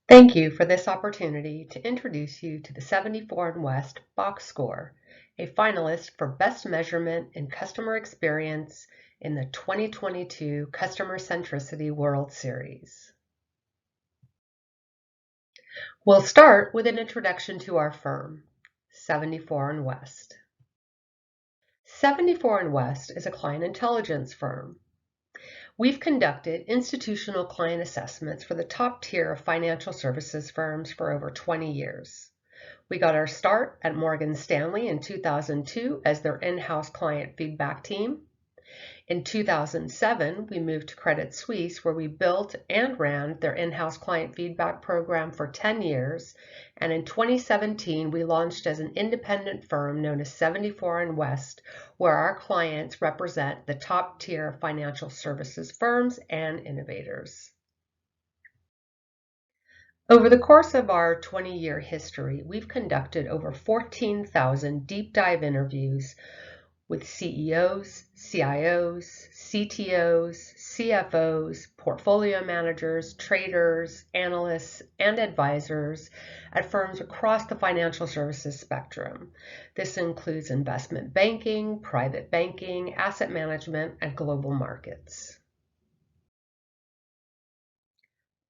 Thank you for this opportunity to introduce you to the 74 and West Box Score, a finalist for Best Measurement in Customer Experience in the 2022 Customer Centricity World Series. We'll start with an introduction to our firm, 74 and West. 74 and West is a client intelligence firm. We've conducted institutional client assessments for the top tier of financial services firms for over 20 years. We got our start at Morgan Stanley in 2002 as their in-house client feedback team. In 2007, we moved to Credit Suisse, where we built and ran their in-house client feedback program for 10 years. And in 2017, we launched as an independent firm known as 74 and West, where our clients represent the top tier financial services firms and innovators. Over the course of our 20-year history, we've conducted over 14,000 deep dive interviews with CEOs, CIOs, CTOs, CFOs, portfolio managers, traders, analysts, and advisors at firms across the financial services spectrum. This includes investment banking, private banking, asset management, and global markets.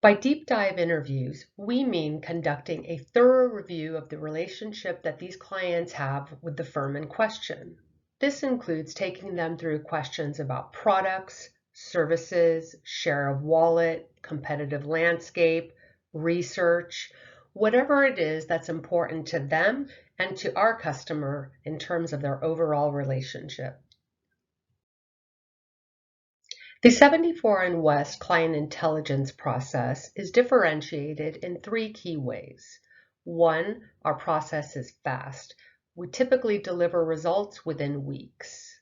By deep dive interviews, we mean conducting a thorough review of the relationship that these clients have with the firm in question. This includes taking them through questions about products, services, share of wallet, competitive landscape, research, whatever it is that's important to them and to our customer in terms of their overall relationship. The 74 and West client intelligence process is differentiated in three key ways. One, our process is fast. We typically deliver results within weeks.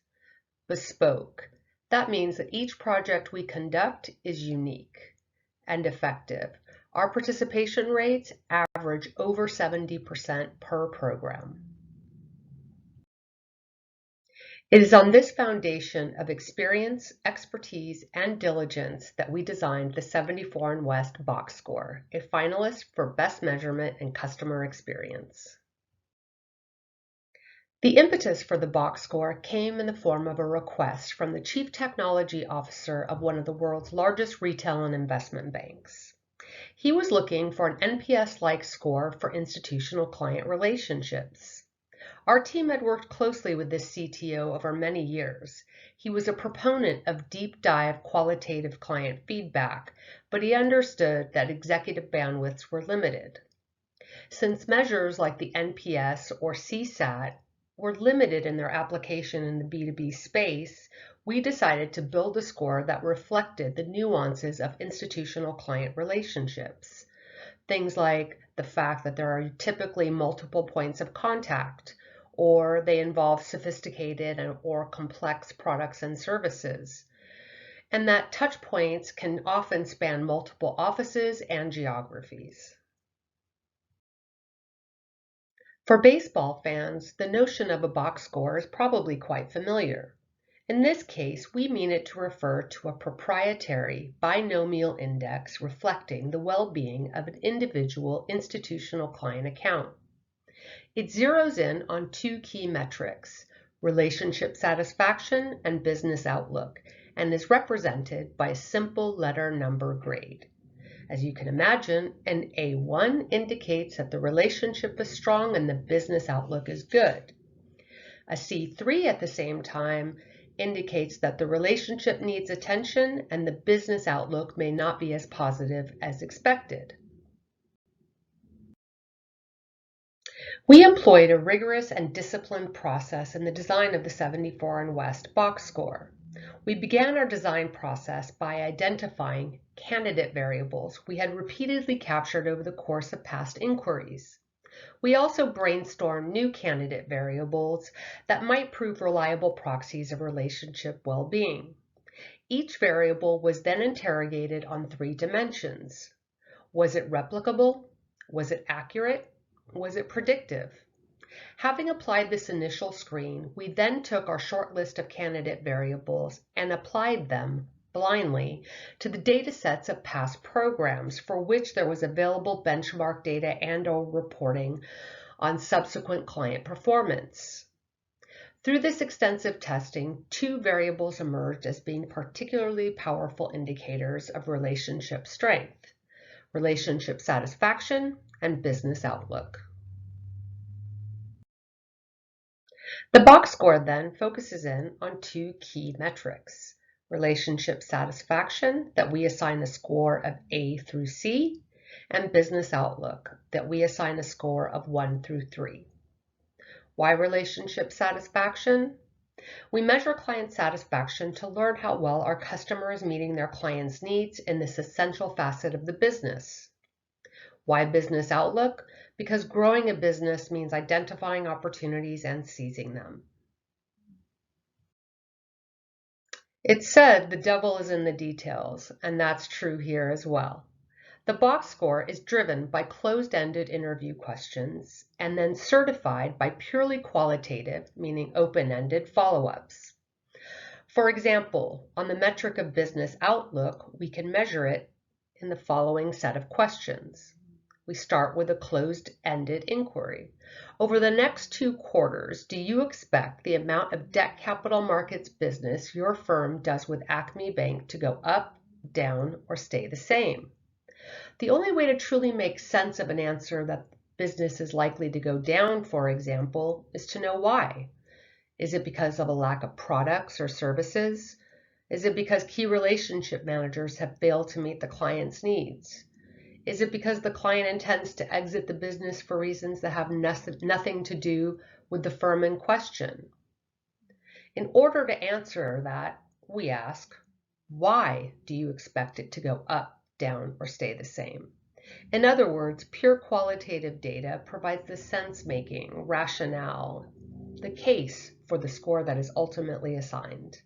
Bespoke. That means that each project we conduct is unique. And effective. Our participation rates average over 70% per program. It is on this foundation of experience, expertise, and diligence that we designed the 74 and West Box Score, a finalist for Best Measurement in Customer Experience. The impetus for the box score came in the form of a request from the Chief Technology Officer of one of the world's largest retail and investment banks. He was looking for an NPS-like score for institutional client relationships. Our team had worked closely with this CTO over many years. He was a proponent of deep dive qualitative client feedback, but he understood that executive bandwidths were limited. Since measures like the NPS or CSAT were limited in their application in the B2B space, we decided to build a score that reflected the nuances of institutional client relationships. Things like the fact that there are typically multiple points of contact, or they involve sophisticated or complex products and services, and that touch points can often span multiple offices and geographies. For baseball fans, the notion of a box score is probably quite familiar. In this case, we mean it to refer to a proprietary binomial index reflecting the well-being of an individual institutional client account. It zeroes in on two key metrics, relationship satisfaction and business outlook, and is represented by a simple letter number grade. As you can imagine, an A1 indicates that the relationship is strong and the business outlook is good. A C3 at the same time indicates that the relationship needs attention and the business outlook may not be as positive as expected. We employed a rigorous and disciplined process in the design of the 74 and West box score. We began our design process by identifying candidate variables we had repeatedly captured over the course of past inquiries. We also brainstormed new candidate variables that might prove reliable proxies of relationship well-being. Each variable was then interrogated on three dimensions. Was it replicable? Was it accurate? Was it predictive? Having applied this initial screen, we then took our short list of candidate variables and applied them blindly to the data sets of past programs for which there was available benchmark data and/or reporting on subsequent client performance. Through this extensive testing, two variables emerged as being particularly powerful indicators of relationship strength: relationship satisfaction and business outlook. The box score then focuses in on two key metrics: relationship satisfaction, that we assign a score of A through C, and business outlook, that we assign a score of 1 through 3. Why relationship satisfaction? We measure client satisfaction to learn how well our customer is meeting their clients' needs in this essential facet of the business. Why business outlook? Because growing a business means identifying opportunities and seizing them. It's said the devil is in the details, and that's true here as well. The box score is driven by closed-ended interview questions and then certified by purely qualitative, meaning open-ended follow-ups. For example, on the metric of business outlook, we can measure it in the following set of questions. We start with a closed-ended inquiry. Over the next 2 quarters, do you expect the amount of debt capital markets business your firm does with Acme Bank to go up, down, or stay the same? The only way to truly make sense of an answer that business is likely to go down, for example, is to know why. Is it because of a lack of products or services? Is it because key relationship managers have failed to meet the client's needs? Is it because the client intends to exit the business for reasons that have nothing to do with the firm in question? In order to answer that, we ask, why do you expect it to go up, down, or stay the same? In other words, pure qualitative data provides the sense-making, rationale, the case for the score that is ultimately assigned.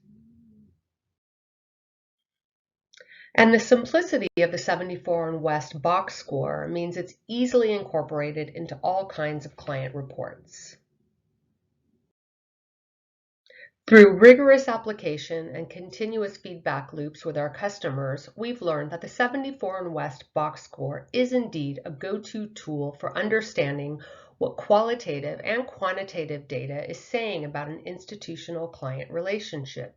And the simplicity of the 74 and West box score means it's easily incorporated into all kinds of client reports. Through rigorous application and continuous feedback loops with our customers, we've learned that the 74 and West box score is indeed a go-to tool for understanding what qualitative and quantitative data is saying about an institutional client relationship,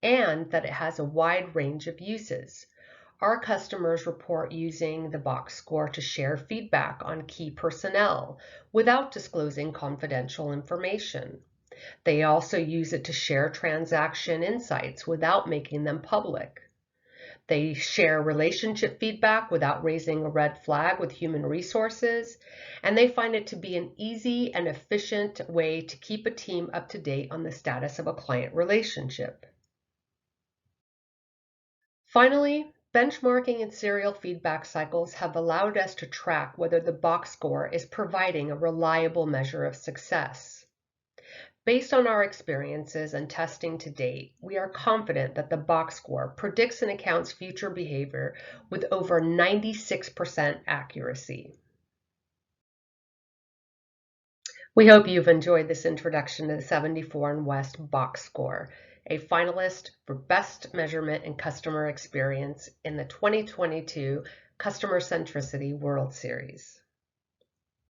and that it has a wide range of uses. Our customers report using the box score to share feedback on key personnel without disclosing confidential information. They also use it to share transaction insights without making them public. They share relationship feedback without raising a red flag with human resources, and they find it to be an easy and efficient way to keep a team up to date on the status of a client relationship. Finally, benchmarking and serial feedback cycles have allowed us to track whether the box score is providing a reliable measure of success. Based on our experiences and testing to date, we are confident that the box score predicts an account's future behavior with over 96% accuracy. We hope you've enjoyed this introduction to the 74 and West box score, a finalist for Best Measurement and Customer Experience in the 2022 Customer Centricity World Series.